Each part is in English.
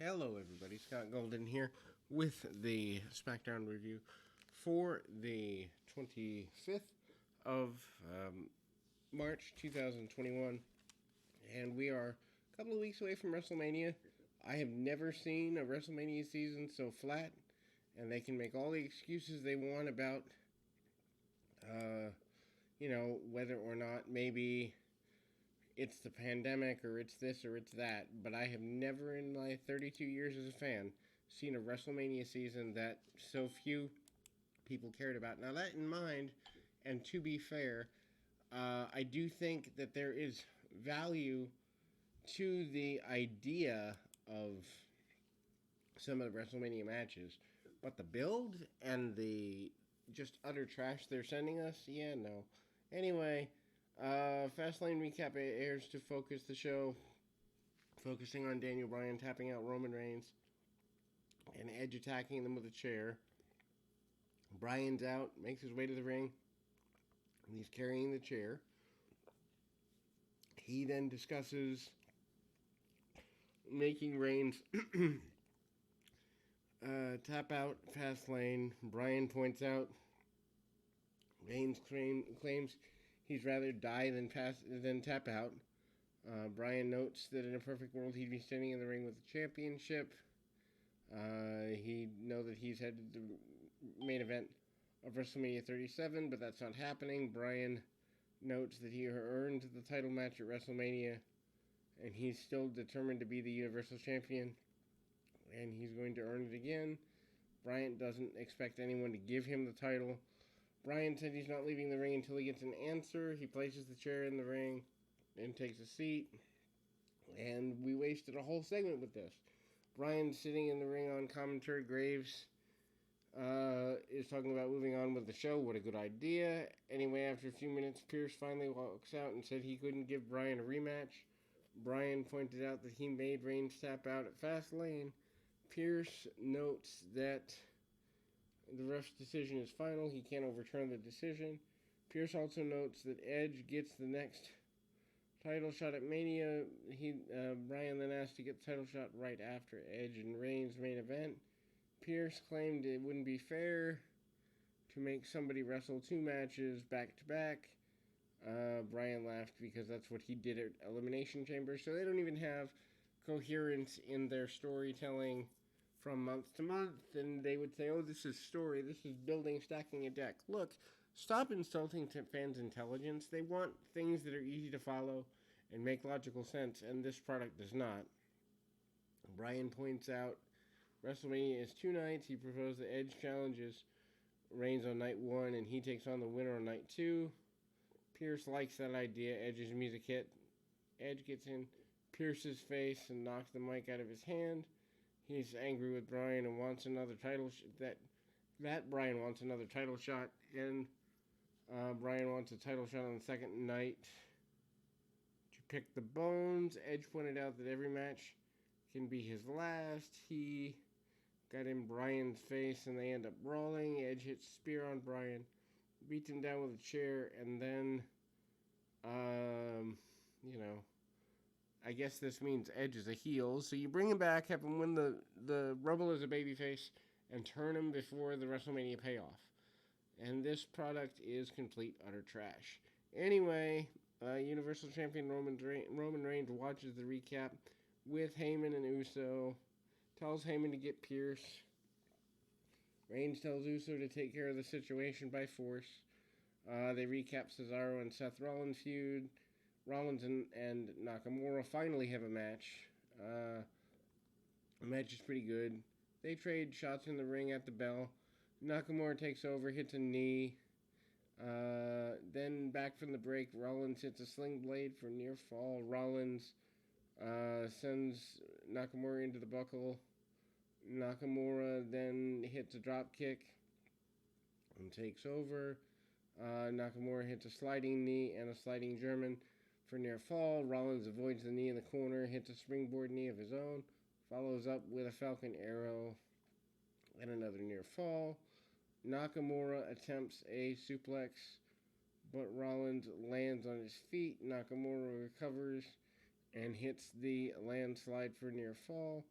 Hello, everybody. Scott Golden here with the SmackDown review for the 25th of March 2021. And we are a couple of weeks away from WrestleMania. I have never seen a WrestleMania season so flat, and they can make all the excuses they want about, whether or not maybe it's the pandemic or it's this or it's that, but I have never in my 32 years as a fan seen a WrestleMania season that so few people cared about. Now, that in mind, and to be fair, I do think that there is value to the idea of some of the WrestleMania matches, but the build and the just utter trash they're sending us, yeah, no. Anyway, Fastlane recap airs to focus the show, focusing on Daniel Bryan tapping out Roman Reigns and Edge attacking them with a chair. Bryan's out, makes his way to the ring, and he's carrying the chair. He then discusses making Reigns tap out Fastlane. Bryan points out Reigns claims he'd rather die than tap out. Bryan notes that in a perfect world he'd be standing in the ring with the championship. He know that he's headed to the main event of WrestleMania 37, but that's not happening. Bryan notes that he earned the title match at WrestleMania, and he's still determined to be the Universal Champion, and he's going to earn it again. Bryan doesn't expect anyone to give him the title. Bryan said he's not leaving the ring until he gets an answer. He places the chair in the ring and takes a seat. And we wasted a whole segment with this. Bryan sitting in the ring on commentary. Graves is talking about moving on with the show. What a good idea. Anyway, after a few minutes, Pierce finally walks out and said he couldn't give Bryan a rematch. Bryan pointed out that he made Reigns tap out at Fastlane. Pierce notes that the ref's decision is final. He can't overturn the decision. Pierce also notes that Edge gets the next title shot at Mania. Bryan then asked to get the title shot right after Edge and Reigns' main event. Pierce claimed it wouldn't be fair to make somebody wrestle two matches back to back. Bryan laughed because that's what he did at Elimination Chamber. So they don't even have coherence in their storytelling from month to month, and they would say, oh, this is story, this is building, stacking a deck. Look, stop insulting fans' intelligence. They want things that are easy to follow and make logical sense, and this product does not. Bryan points out WrestleMania is 2 nights. He proposed that Edge challenges Reigns on night 1, and he takes on the winner on night 2. Pierce likes that idea. Edge's music hit. Edge gets in Pierce's face and knocks the mic out of his hand. He's angry with Bryan and wants another title Bryan wants another title shot, and Bryan wants a title shot on the second night to pick the bones. Edge pointed out that every match can be his last. He got in Bryan's face and they end up brawling. Edge hits a spear on Bryan, beats him down with a chair, and then, I guess this means Edge is a heel. So you bring him back, have him win the Rumble as a babyface, and turn him before the WrestleMania payoff. And this product is complete, utter trash. Anyway, Universal Champion Roman Reigns watches the recap with Heyman and Uso. Tells Heyman to get Pierce. Reigns tells Uso to take care of the situation by force. They recap Cesaro and Seth Rollins feud. Rollins and Nakamura finally have a match. The match is pretty good. They trade shots in the ring at the bell. Nakamura takes over, hits a knee. Then back from the break, Rollins hits a sling blade for near fall. Rollins sends Nakamura into the buckle. Nakamura then hits a drop kick and takes over. Nakamura hits a sliding knee and a sliding German for near fall. Rollins avoids the knee in the corner, hits a springboard knee of his own, follows up with a Falcon Arrow and another near fall. Nakamura attempts a suplex, but Rollins lands on his feet. Nakamura recovers and hits the landslide for near fall.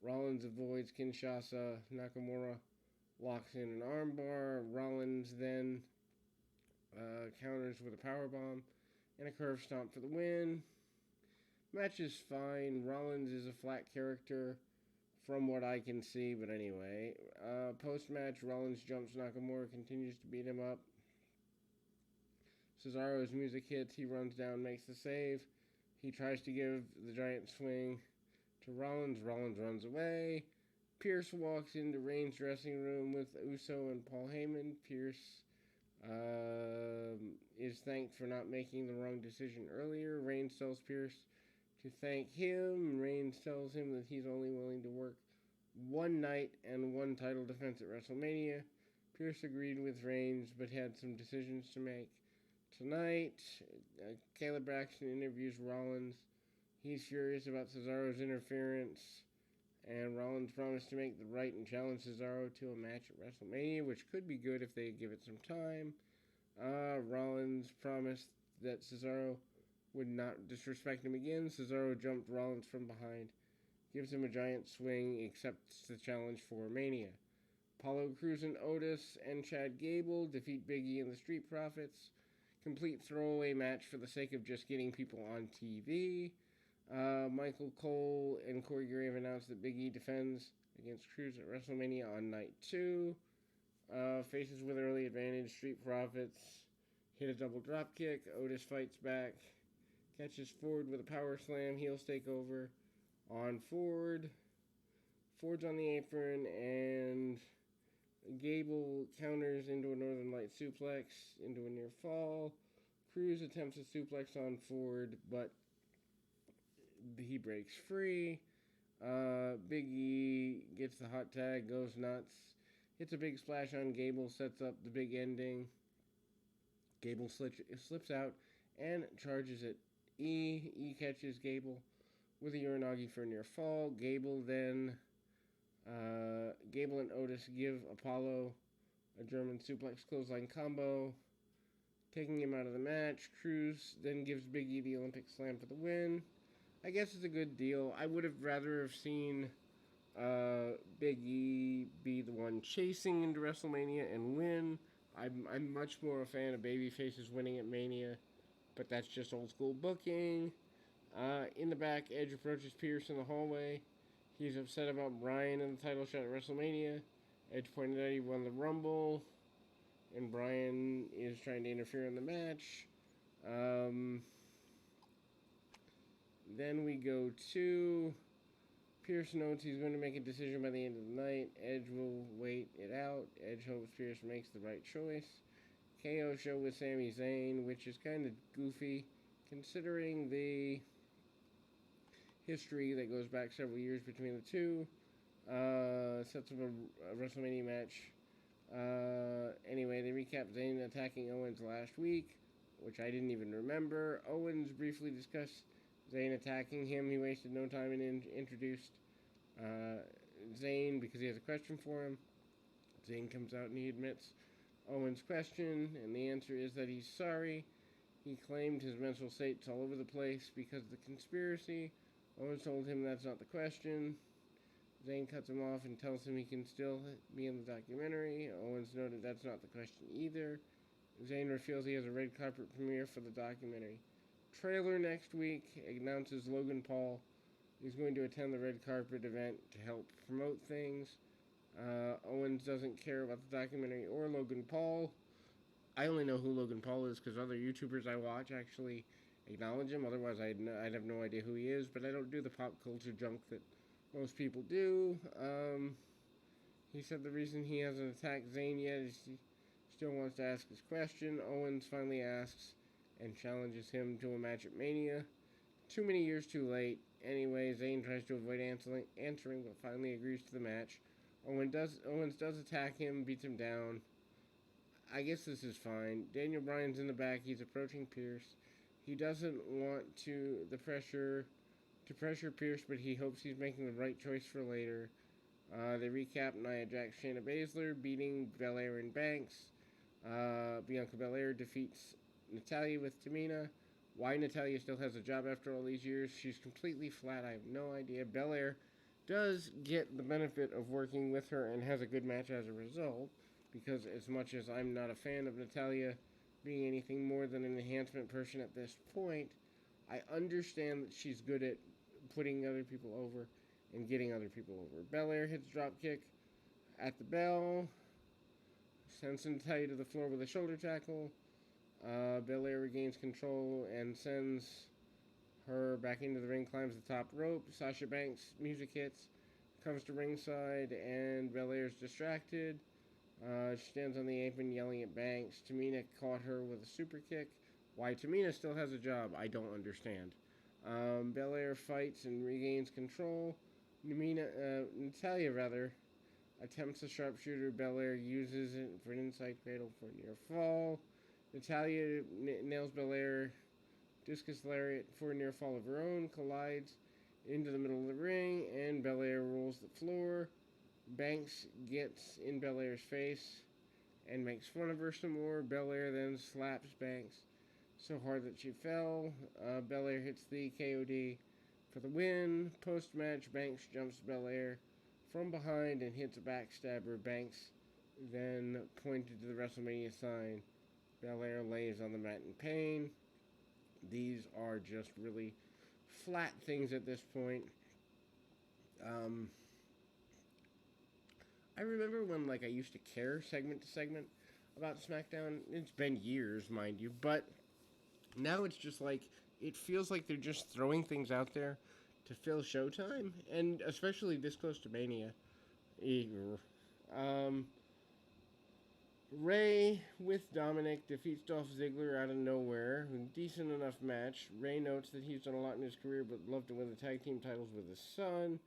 Rollins avoids Kinshasa. Nakamura locks in an armbar. Rollins then counters with a powerbomb and a curve stomp for the win. Match is fine. Rollins is a flat character from what I can see, but anyway. Post-match, Rollins jumps Nakamura, continues to beat him up. Cesaro's music hits. He runs down, makes the save. He tries to give the giant swing to Rollins. Rollins runs away. Pierce walks into Reigns' dressing room with Uso and Paul Heyman. Pierce is thanked for not making the wrong decision earlier. Reigns tells Pierce to thank him. Reigns tells him that he's only willing to work one night and one title defense at WrestleMania. Pierce agreed with Reigns but had some decisions to make. Tonight, Caleb Braxton interviews Rollins. He's furious about Cesaro's interference, and Rollins promised to make the right and challenge Cesaro to a match at WrestleMania, which could be good if they give it some time. Rollins promised that Cesaro would not disrespect him again. Cesaro jumped Rollins from behind, gives him a giant swing, accepts the challenge for Mania. Apollo Crews and Otis and Chad Gable defeat Big E and the Street Profits. Complete throwaway match for the sake of just getting people on TV. Michael Cole and Corey Graves announced that Big E defends against Crews at WrestleMania on night 2. Faces with early advantage. Street Profits hit a double drop kick. Otis fights back. Catches Ford with a power slam. Heels take over on Ford. Ford's on the apron, and Gable counters into a Northern Light suplex into a near fall. Crews attempts a suplex on Ford, but he breaks free. Big E gets the hot tag, goes nuts, hits a big splash on Gable, sets up the big ending. Gable slips out and charges at E. E catches Gable with a Uranagi for a near fall. Gable and Otis give Apollo a German suplex clothesline combo, taking him out of the match. Crews then gives Big E the Olympic slam for the win. I guess it's a good deal. I would have rather have seen Big E be the one chasing into WrestleMania and win. I'm much more a fan of babyfaces winning at Mania, but that's just old school booking. In the back, Edge approaches Pierce in the hallway. He's upset about Bryan and the title shot at WrestleMania. Edge pointed out he won the Rumble, and Bryan is trying to interfere in the match. Then we go to Pierce notes he's going to make a decision by the end of the night. Edge will wait it out. Edge hopes Pierce makes the right choice. KO show with Sami Zayn, which is kind of goofy considering the history that goes back several years between the two. Sets up a WrestleMania match. Anyway, they recap Zayn attacking Owens last week, which I didn't even remember. Owens briefly discussed Zayn attacking him. He wasted no time and introduced Zayn because he has a question for him. Zayn comes out and he admits Owens' question, and the answer is that he's sorry. He claimed his mental state's all over the place because of the conspiracy. Owens told him that's not the question. Zayn cuts him off and tells him he can still be in the documentary. Owens noted that's not the question either. Zayn reveals he has a red carpet premiere for the documentary. Trailer next week announces Logan Paul is going to attend the red carpet event to help promote things. Owens doesn't care about the documentary or Logan Paul. I only know who Logan Paul is because other YouTubers I watch actually acknowledge him. Otherwise, I'd have no idea who he is. But I don't do the pop culture junk that most people do. He said the reason he hasn't attacked Zayn yet is he still wants to ask his question. Owens finally asks and challenges him to a match at Mania. Too many years too late. Anyway, Zayn tries to avoid answering, but finally agrees to the match. Owens does attack him, beats him down. I guess this is fine. Daniel Bryan's in the back. He's approaching Pierce. He doesn't want to pressure Pierce, but he hopes he's making the right choice for later. They recap Nia Jax, Shayna Baszler beating Belair and Banks. Bianca Belair defeats Natalya with Tamina. Why Natalya still has a job after all these years, she's completely flat. I have no idea. Belair does get the benefit of working with her and has a good match as a result, because as much as I'm not a fan of Natalya being anything more than an enhancement person at this point, I understand that she's good at putting other people over and getting other people over. Belair hits dropkick at the bell, sends Natalya to the floor with a shoulder tackle. Belair regains control and sends her back into the ring, climbs the top rope. Sasha Banks' music hits, comes to ringside, and Belair's distracted. She stands on the apron yelling at Banks. Tamina caught her with a super kick. Why Tamina still has a job, I don't understand. Belair fights and regains control. Natalya attempts a sharpshooter. Belair uses it for an inside cradle for a near fall. Natalya nails Belair. Discus lariat for a near fall of her own. Collides into the middle of the ring, and Belair rolls the floor. Banks gets in Belair's face and makes fun of her some more. Belair then slaps Banks so hard that she fell. Belair hits the KOD for the win. Post-match, Banks jumps Belair from behind and hits a backstabber. Banks then pointed to the WrestleMania sign. Belair lays on the mat in pain. These are just really flat things at this point. I remember when I used to care segment to segment about SmackDown. It's been years, mind you, but now it's just it feels like they're just throwing things out there to fill showtime, and especially this close to Mania. Ray with Dominic defeats Dolph Ziggler out of nowhere. Decent enough match. Ray notes that he's done a lot in his career but would love to win the tag team titles with his son.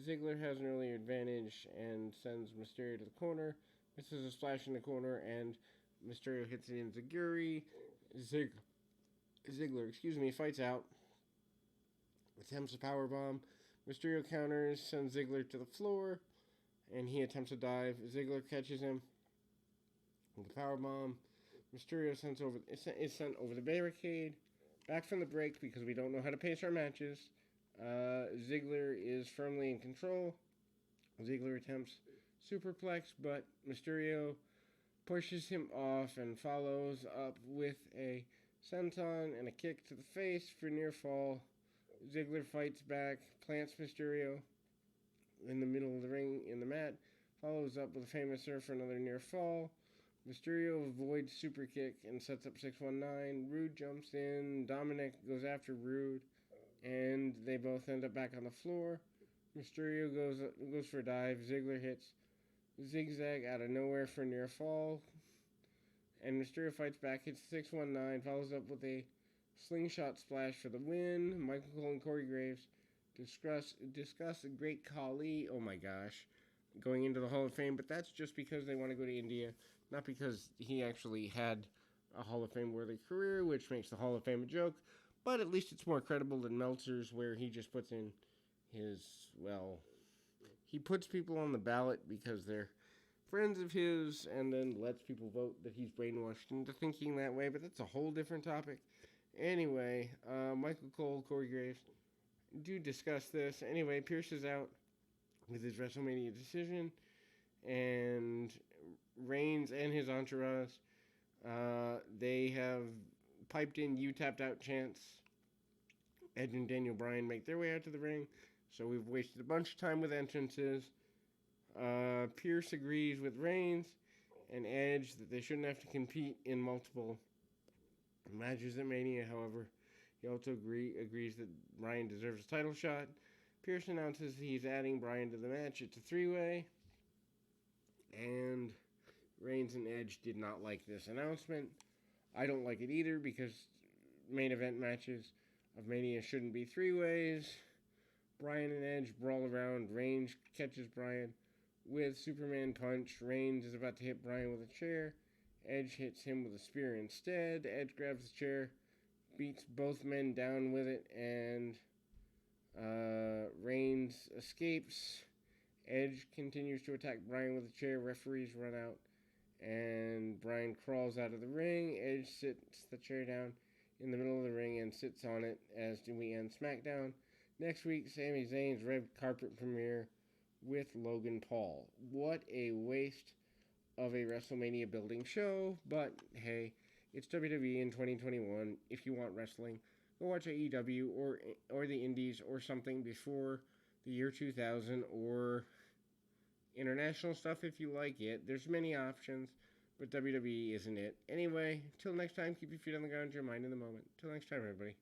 Ziggler has an earlier advantage and sends Mysterio to the corner. Misses a splash in the corner and Mysterio hits an enziguri. Ziggler, fights out. Attempts a powerbomb. Mysterio counters, sends Ziggler to the floor, and he attempts a dive. Ziggler catches him with a powerbomb. Mysterio is sent over the barricade. Back from the break because we don't know how to pace our matches. Ziggler is firmly in control. Ziggler attempts superplex, but Mysterio pushes him off and follows up with a senton and a kick to the face for near fall. Ziggler fights back, plants Mysterio in the middle of the ring in the mat, follows up with a famouser for another near fall. Mysterio avoids super kick and sets up 619. Rude jumps in. Dominic goes after Rude, and they both end up back on the floor. Mysterio goes for a dive. Ziggler hits zigzag out of nowhere for a near fall, and Mysterio fights back, hits 619, follows up with a slingshot splash for the win. Michael Cole and Corey Graves discuss a great Khali. Oh my gosh, going into the Hall of Fame, but that's just because they want to go to India, not because he actually had a Hall of Fame worthy career, which makes the Hall of Fame a joke. But at least it's more credible than Meltzer's, where he just puts in he puts people on the ballot because they're friends of his and then lets people vote that he's brainwashed into thinking that way, but that's a whole different topic. Anyway, Michael Cole, Corey Graves do discuss this. Anyway, Pierce is out with his WrestleMania decision, and Reigns and his entourage, they have piped in "You tapped out" chants. Edge and Daniel Bryan make their way out to the ring, so we've wasted a bunch of time with entrances. Pierce agrees with Reigns and Edge that they shouldn't have to compete in multiple matches at Mania. However, he also agrees that Bryan deserves a title shot. Pierce announces he's adding Bryan to the match. It's a three-way, and Reigns and Edge did not like this announcement. I don't like it either because main event matches of Mania shouldn't be three-ways. Bryan and Edge brawl around. Reigns catches Bryan with Superman punch. Reigns is about to hit Bryan with a chair. Edge hits him with a spear instead. Edge grabs the chair, beats both men down with it, and Reigns escapes. Edge continues to attack Bryan with a chair. Referees run out, and Bryan crawls out of the ring. Edge sits the chair down in the middle of the ring and sits on it as we end SmackDown. Next week, Sami Zayn's red carpet premiere with Logan Paul. What a waste of a WrestleMania building show, but hey, it's WWE in 2021. If you want wrestling, go watch AEW or the Indies or something before the year 2000, or international stuff if you like it. There's many options, but WWE isn't it. Anyway, till next time, keep your feet on the ground, your mind in the moment. Till next time, everybody.